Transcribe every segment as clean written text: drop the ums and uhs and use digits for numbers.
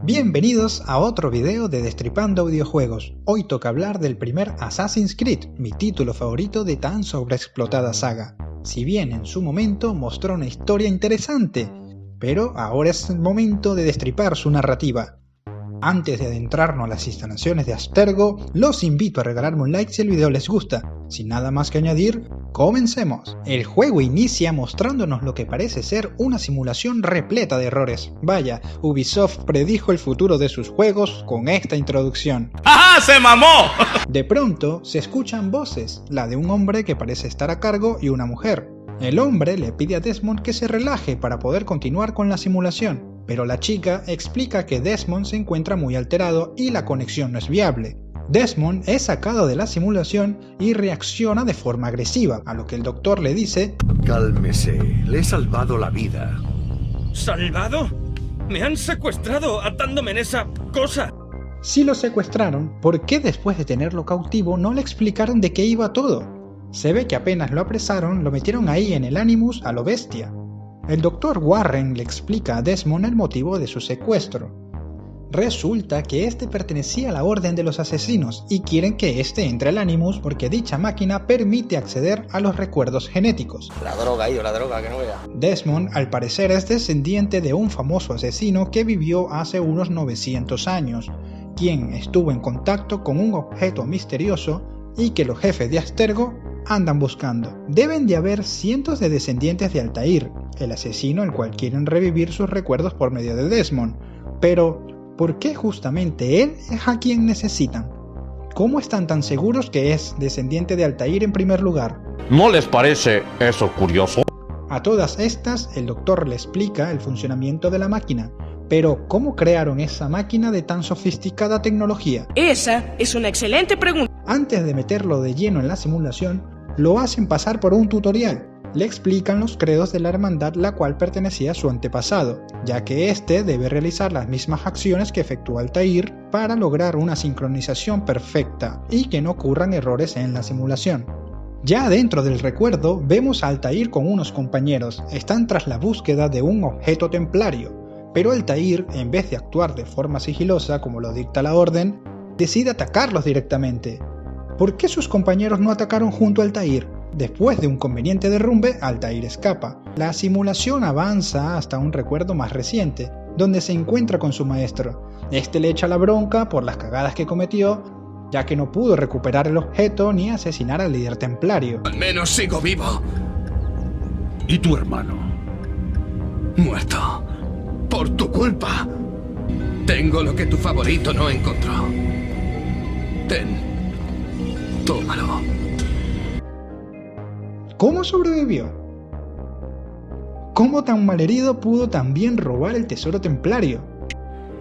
Bienvenidos a otro video de Destripando Videojuegos. Hoy toca hablar del primer Assassin's Creed, mi título favorito de tan sobreexplotada saga. Si bien en su momento mostró una historia interesante, pero ahora es el momento de destripar su narrativa. Antes de adentrarnos a las instalaciones de Abstergo, los invito a regalarme un like si el video les gusta. Sin nada más que añadir, comencemos. El juego inicia mostrándonos lo que parece ser una simulación repleta de errores. Vaya, Ubisoft predijo el futuro de sus juegos con esta introducción. ¡Ajá! ¡Se mamó! De pronto se escuchan voces, la de un hombre que parece estar a cargo y una mujer. El hombre le pide a Desmond que se relaje para poder continuar con la simulación, pero la chica explica que Desmond se encuentra muy alterado y la conexión no es viable. Desmond es sacado de la simulación y reacciona de forma agresiva, a lo que el doctor le dice: Cálmese, le he salvado la vida. ¿Salvado? Me han secuestrado atándome en esa cosa. Si lo secuestraron, ¿por qué después de tenerlo cautivo no le explicaron de qué iba todo? Se ve que apenas lo apresaron, lo metieron ahí en el Animus a lo bestia. El Dr. Warren le explica a Desmond el motivo de su secuestro. Resulta que este pertenecía a la Orden de los Asesinos y quieren que este entre al Animus porque dicha máquina permite acceder a los recuerdos genéticos. La droga, que no vea. Desmond al parecer es descendiente de un famoso asesino que vivió hace unos 900 años, quien estuvo en contacto con un objeto misterioso y que los jefes de Abstergo andan buscando. Deben de haber cientos de descendientes de Altair, el asesino al cual quieren revivir sus recuerdos por medio de Desmond. Pero, ¿por qué justamente él es a quien necesitan? ¿Cómo están tan seguros que es descendiente de Altair en primer lugar? ¿No les parece eso curioso? A todas estas, el doctor le explica el funcionamiento de la máquina. Pero, ¿cómo crearon esa máquina de tan sofisticada tecnología? Esa es una excelente pregunta. Antes de meterlo de lleno en la simulación, lo hacen pasar por un tutorial. Le explican los credos de la hermandad la cual pertenecía a su antepasado, ya que éste debe realizar las mismas acciones que efectúa Altair para lograr una sincronización perfecta y que no ocurran errores en la simulación. Ya dentro del recuerdo vemos a Altair con unos compañeros, están tras la búsqueda de un objeto templario, pero Altair, en vez de actuar de forma sigilosa como lo dicta la orden, decide atacarlos directamente. ¿Por qué sus compañeros no atacaron junto a Altair? Después de un conveniente derrumbe, Altair escapa. La simulación avanza hasta un recuerdo más reciente, donde se encuentra con su maestro. Este le echa la bronca por las cagadas que cometió, ya que no pudo recuperar el objeto ni asesinar al líder templario. Al menos sigo vivo. ¿Y tu hermano? Muerto. Por tu culpa. Tengo lo que tu favorito no encontró. Ten. Tómalo. ¿Cómo sobrevivió? ¿Cómo tan malherido pudo también robar el tesoro templario?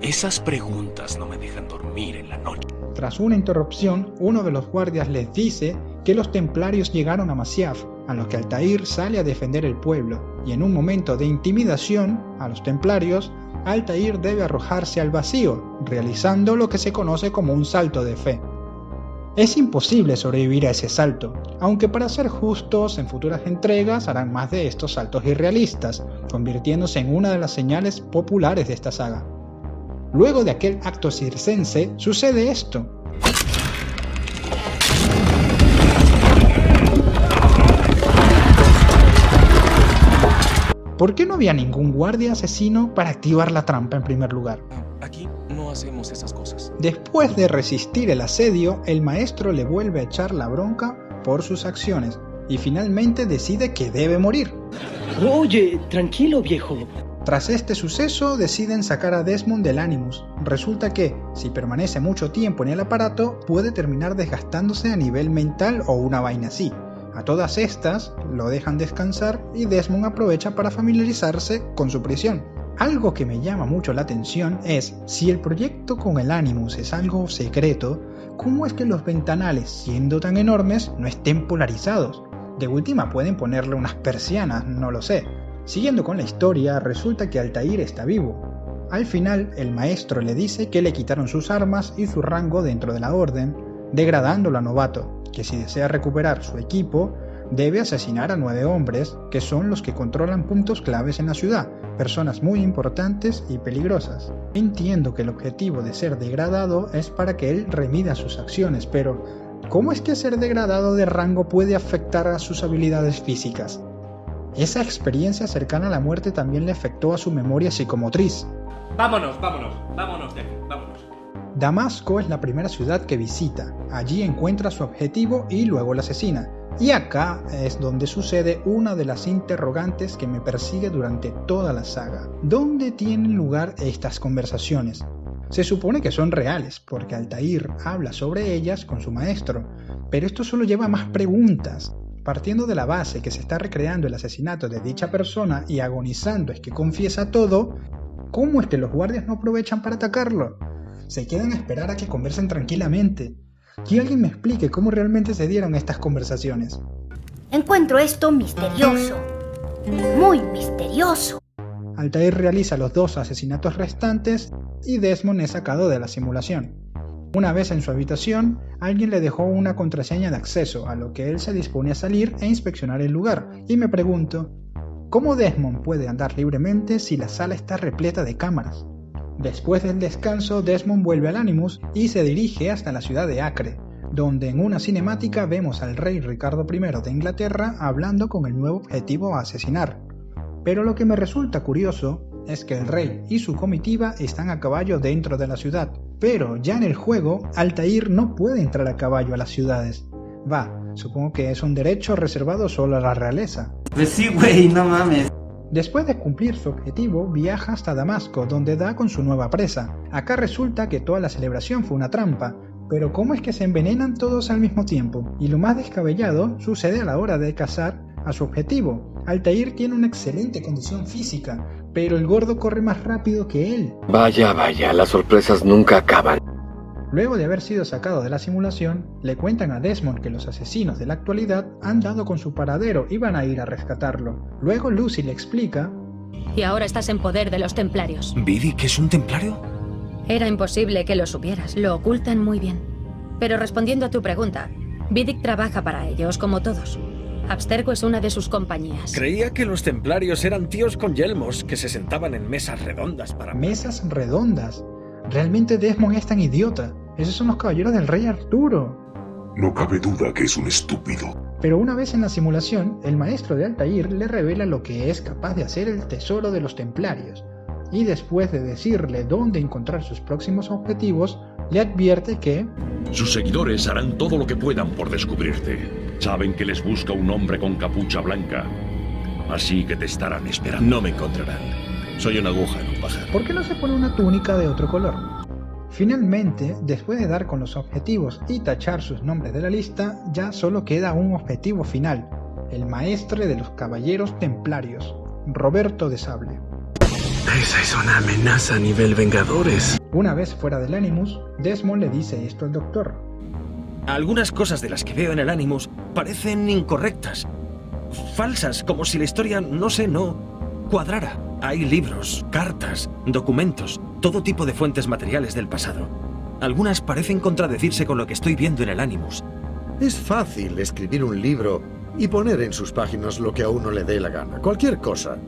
Esas preguntas no me dejan dormir en la noche. Tras una interrupción, uno de los guardias les dice que los templarios llegaron a Masyaf, a lo que Altair sale a defender el pueblo, y en un momento de intimidación a los templarios, Altair debe arrojarse al vacío, realizando lo que se conoce como un salto de fe. Es imposible sobrevivir a ese salto, aunque para ser justos, en futuras entregas harán más de estos saltos irrealistas, convirtiéndose en una de las señales populares de esta saga. Luego de aquel acto circense, sucede esto. ¿Por qué no había ningún guardia asesino para activar la trampa en primer lugar? Aquí no hacemos esas cosas. Después de resistir el asedio, el maestro le vuelve a echar la bronca por sus acciones y finalmente decide que debe morir. Oye, tranquilo, viejo. Tras este suceso, deciden sacar a Desmond del Animus. Resulta que, si permanece mucho tiempo en el aparato, puede terminar desgastándose a nivel mental o una vaina así. A todas estas, lo dejan descansar y Desmond aprovecha para familiarizarse con su prisión. Algo que me llama mucho la atención es, si el proyecto con el Animus es algo secreto, ¿cómo es que los ventanales, siendo tan enormes, no estén polarizados? De última pueden ponerle unas persianas, no lo sé. Siguiendo con la historia, resulta que Altair está vivo. Al final, el maestro le dice que le quitaron sus armas y su rango dentro de la orden, degradándolo a novato, que si desea recuperar su equipo, debe asesinar a 9 hombres, que son los que controlan puntos claves en la ciudad, personas muy importantes y peligrosas. Entiendo que el objetivo de ser degradado es para que él remida sus acciones, pero ¿cómo es que ser degradado de rango puede afectar a sus habilidades físicas? Esa experiencia cercana a la muerte también le afectó a su memoria psicomotriz. Vámonos, vámonos, vámonos. Damasco es la primera ciudad que visita. Allí encuentra su objetivo y luego la asesina. Y acá es donde sucede una de las interrogantes que me persigue durante toda la saga. ¿Dónde tienen lugar estas conversaciones? Se supone que son reales, porque Altair habla sobre ellas con su maestro, pero esto solo lleva a más preguntas. Partiendo de la base que se está recreando el asesinato de dicha persona y agonizando es que confiesa todo, ¿cómo es que los guardias no aprovechan para atacarlo? Se quedan a esperar a que conversen tranquilamente. Que alguien me explique cómo realmente se dieron estas conversaciones. Encuentro esto misterioso. Muy misterioso. Altair realiza los 2 asesinatos restantes y Desmond es sacado de la simulación. Una vez en su habitación, alguien le dejó una contraseña de acceso, a lo que él se dispone a salir e inspeccionar el lugar, y me pregunto, ¿cómo Desmond puede andar libremente si la sala está repleta de cámaras? Después del descanso, Desmond vuelve al Animus y se dirige hasta la ciudad de Acre, donde en una cinemática vemos al rey Ricardo I de Inglaterra hablando con el nuevo objetivo a asesinar. Pero lo que me resulta curioso es que el rey y su comitiva están a caballo dentro de la ciudad, pero ya en el juego, Altair no puede entrar a caballo a las ciudades. Supongo que es un derecho reservado solo a la realeza. Pues sí, güey, no mames. Después de cumplir su objetivo, viaja hasta Damasco, donde da con su nueva presa. Acá resulta que toda la celebración fue una trampa, pero ¿cómo es que se envenenan todos al mismo tiempo? Y lo más descabellado sucede a la hora de cazar a su objetivo. Altair tiene una excelente condición física, pero el gordo corre más rápido que él. Vaya, las sorpresas nunca acaban. Luego de haber sido sacado de la simulación, le cuentan a Desmond que los asesinos de la actualidad han dado con su paradero y van a ir a rescatarlo. Luego Lucy le explica... Y ahora estás en poder de los templarios. ¿Vidic es un templario? Era imposible que lo supieras, lo ocultan muy bien. Pero respondiendo a tu pregunta, Vidic trabaja para ellos, como todos. Abstergo es una de sus compañías. Creía que los templarios eran tíos con yelmos que se sentaban en mesas redondas para... ¿Mesas redondas? ¿Realmente Desmond es tan idiota? Esos son los caballeros del rey Arturo. No cabe duda que es un estúpido. Pero una vez en la simulación, el maestro de Altair le revela lo que es capaz de hacer el tesoro de los templarios. Y después de decirle dónde encontrar sus próximos objetivos, le advierte que... Sus seguidores harán todo lo que puedan por descubrirte. Saben que les busca un hombre con capucha blanca. Así que te estarán esperando. No me encontrarán. Soy una aguja en un pajar. ¿Por qué no se pone una túnica de otro color? Finalmente, después de dar con los objetivos y tachar sus nombres de la lista, ya solo queda un objetivo final, el maestre de los caballeros templarios, Roberto de Sable. Esa es una amenaza a nivel Vengadores. Una vez fuera del Animus, Desmond le dice esto al doctor. Algunas cosas de las que veo en el Animus parecen incorrectas, falsas, como si la historia, no cuadrara. Hay libros, cartas, documentos, todo tipo de fuentes materiales del pasado. Algunas parecen contradecirse con lo que estoy viendo en el Animus. Es fácil escribir un libro y poner en sus páginas lo que a uno le dé la gana, cualquier cosa.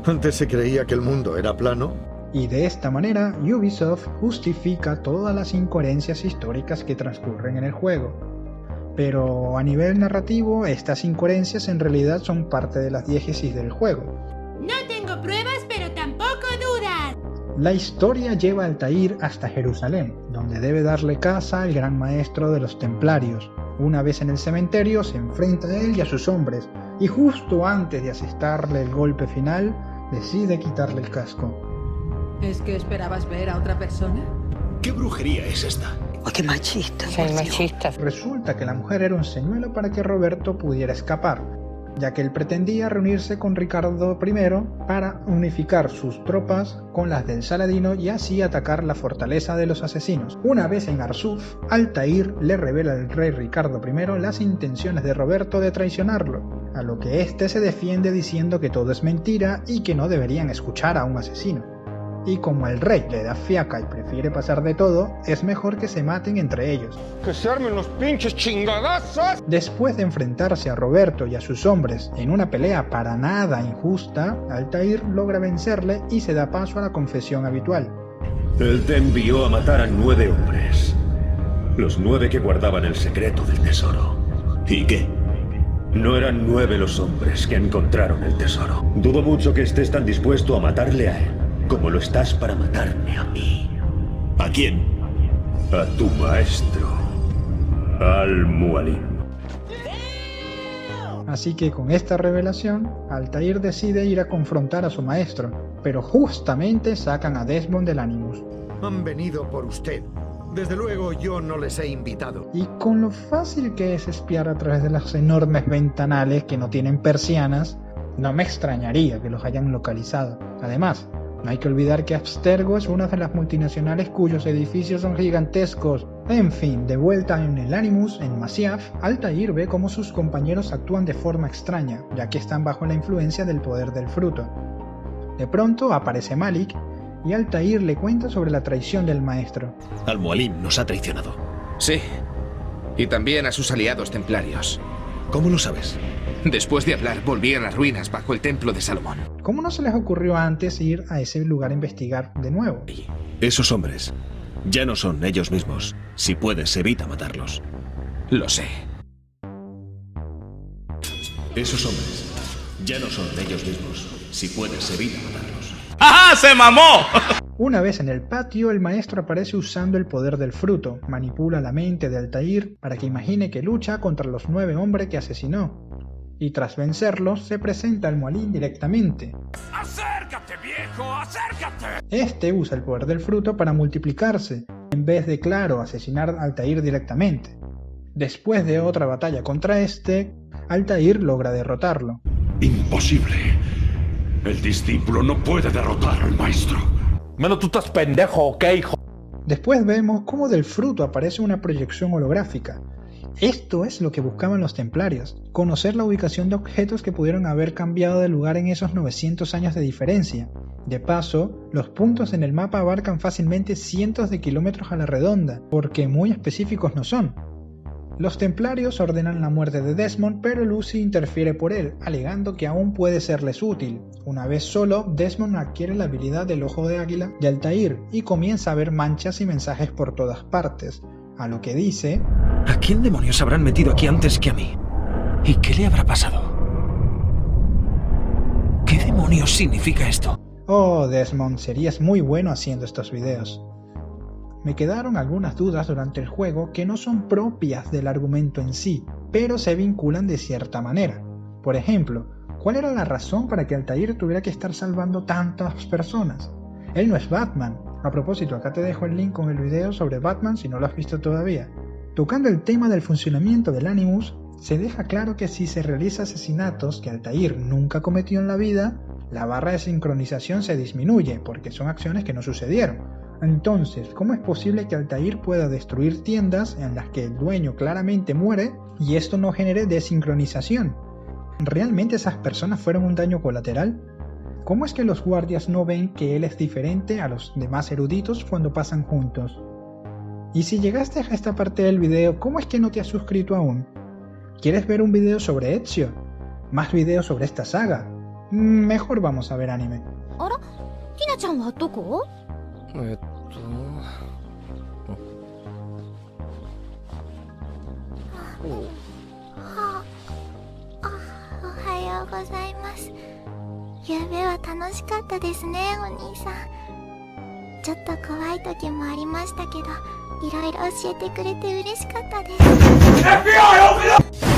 Antes se creía que el mundo era plano. Y de esta manera, Ubisoft justifica todas las incoherencias históricas que transcurren en el juego. Pero a nivel narrativo, estas incoherencias en realidad son parte de las diégesis del juego. No tengo pruebas, pero tampoco dudas. La historia lleva a Altair hasta Jerusalén, donde debe darle caza al gran maestro de los templarios. Una vez en el cementerio, se enfrenta a él y a sus hombres, y justo antes de asestarle el golpe final, decide quitarle el casco. ¿Es que esperabas ver a otra persona? ¿Qué brujería es esta? ¡Oh, qué machista! Soy machista. Resulta que la mujer era un señuelo para que Roberto pudiera escapar, ya que él pretendía reunirse con Ricardo I para unificar sus tropas con las del Saladino y así atacar la fortaleza de los asesinos. Una vez en Arsuf, Altair le revela al rey Ricardo I las intenciones de Roberto de traicionarlo, a lo que éste se defiende diciendo que todo es mentira y que no deberían escuchar a un asesino. y como el rey le da fiaca y prefiere pasar de todo, es mejor que se maten entre ellos. ¡Que se armen los pinches chingadazos! Después de enfrentarse a Roberto y a sus hombres en una pelea para nada injusta, Altair logra vencerle y se da paso a la confesión habitual. Él te envió a matar a 9 hombres. Los 9 que guardaban el secreto del tesoro. ¿Y qué? No eran 9 los hombres que encontraron el tesoro. Dudo mucho que estés tan dispuesto a matarle a él como lo estás para matarme a mí. ¿A quién? A tu maestro, Al-Mualim. Así que con esta revelación, Altair decide ir a confrontar a su maestro, pero justamente sacan a Desmond del Animus. Han venido por usted. Desde luego yo no les he invitado. Y con lo fácil que es espiar a través de los enormes ventanales que no tienen persianas, no me extrañaría que los hayan localizado. Además, no hay que olvidar que Abstergo es una de las multinacionales cuyos edificios son gigantescos. En fin, de vuelta en el Animus, en Masyaf, Altair ve cómo sus compañeros actúan de forma extraña, ya que están bajo la influencia del poder del fruto. De pronto aparece Malik, y Altair le cuenta sobre la traición del maestro. Al-Mualim nos ha traicionado. Sí, y también a sus aliados templarios. ¿Cómo lo sabes? Después de hablar, volví a las ruinas bajo el templo de Salomón. ¿Cómo no se les ocurrió antes ir a ese lugar a investigar de nuevo? Esos hombres ya no son ellos mismos. Si puedes, evita matarlos. Lo sé. Esos hombres ya no son ellos mismos. Si puedes, evita matarlos. ¡Ajá! ¡Se mamó! Una vez en el patio, el maestro aparece usando el poder del fruto, manipula la mente de Altair para que imagine que lucha contra los 9 hombres que asesinó, y tras vencerlos se presenta al Mualim directamente. ¡Acércate, viejo! ¡Acércate! Este usa el poder del fruto para multiplicarse, en vez de, claro, asesinar a Altair directamente. Después de otra batalla contra este, Altair logra derrotarlo. Imposible. El discípulo no puede derrotar al maestro. Menos tú estás pendejo, ¿ok, hijo? Después vemos cómo del fruto aparece una proyección holográfica. Esto es lo que buscaban los templarios, conocer la ubicación de objetos que pudieron haber cambiado de lugar en esos 900 años de diferencia. De paso, los puntos en el mapa abarcan fácilmente cientos de kilómetros a la redonda, porque muy específicos no son. Los templarios ordenan la muerte de Desmond, pero Lucy interfiere por él, alegando que aún puede serles útil. Una vez solo, Desmond adquiere la habilidad del ojo de águila de Altair y comienza a ver manchas y mensajes por todas partes, a lo que dice: ¿A quién demonios habrán metido aquí antes que a mí? ¿Y qué le habrá pasado? ¿Qué demonios significa esto? Oh, Desmond, serías muy bueno haciendo estos videos. Me quedaron algunas dudas durante el juego que no son propias del argumento en sí, pero se vinculan de cierta manera. Por ejemplo, ¿cuál era la razón para que Altair tuviera que estar salvando tantas personas? Él no es Batman. A propósito, acá te dejo el link con el video sobre Batman si no lo has visto todavía. Tocando el tema del funcionamiento del Animus, se deja claro que si se realiza asesinatos que Altair nunca cometió en la vida, la barra de sincronización se disminuye, porque son acciones que no sucedieron. Entonces, ¿cómo es posible que Altair pueda destruir tiendas en las que el dueño claramente muere y esto no genere desincronización? ¿Realmente esas personas fueron un daño colateral? ¿Cómo es que los guardias no ven que él es diferente a los demás eruditos cuando pasan juntos? Y si llegaste a esta parte del video, ¿cómo es que no te has suscrito aún? ¿Quieres ver un video sobre Ezio? ¿Más videos sobre esta saga? Mejor vamos a ver anime. ¿Tina-chan wa doko? Ohayou gozaimasu. ゆうべは楽しかったですね、お兄さん。ちょっと怖い時もありましたけど、いろいろ教えてくれて嬉しかったです。FBI, open up!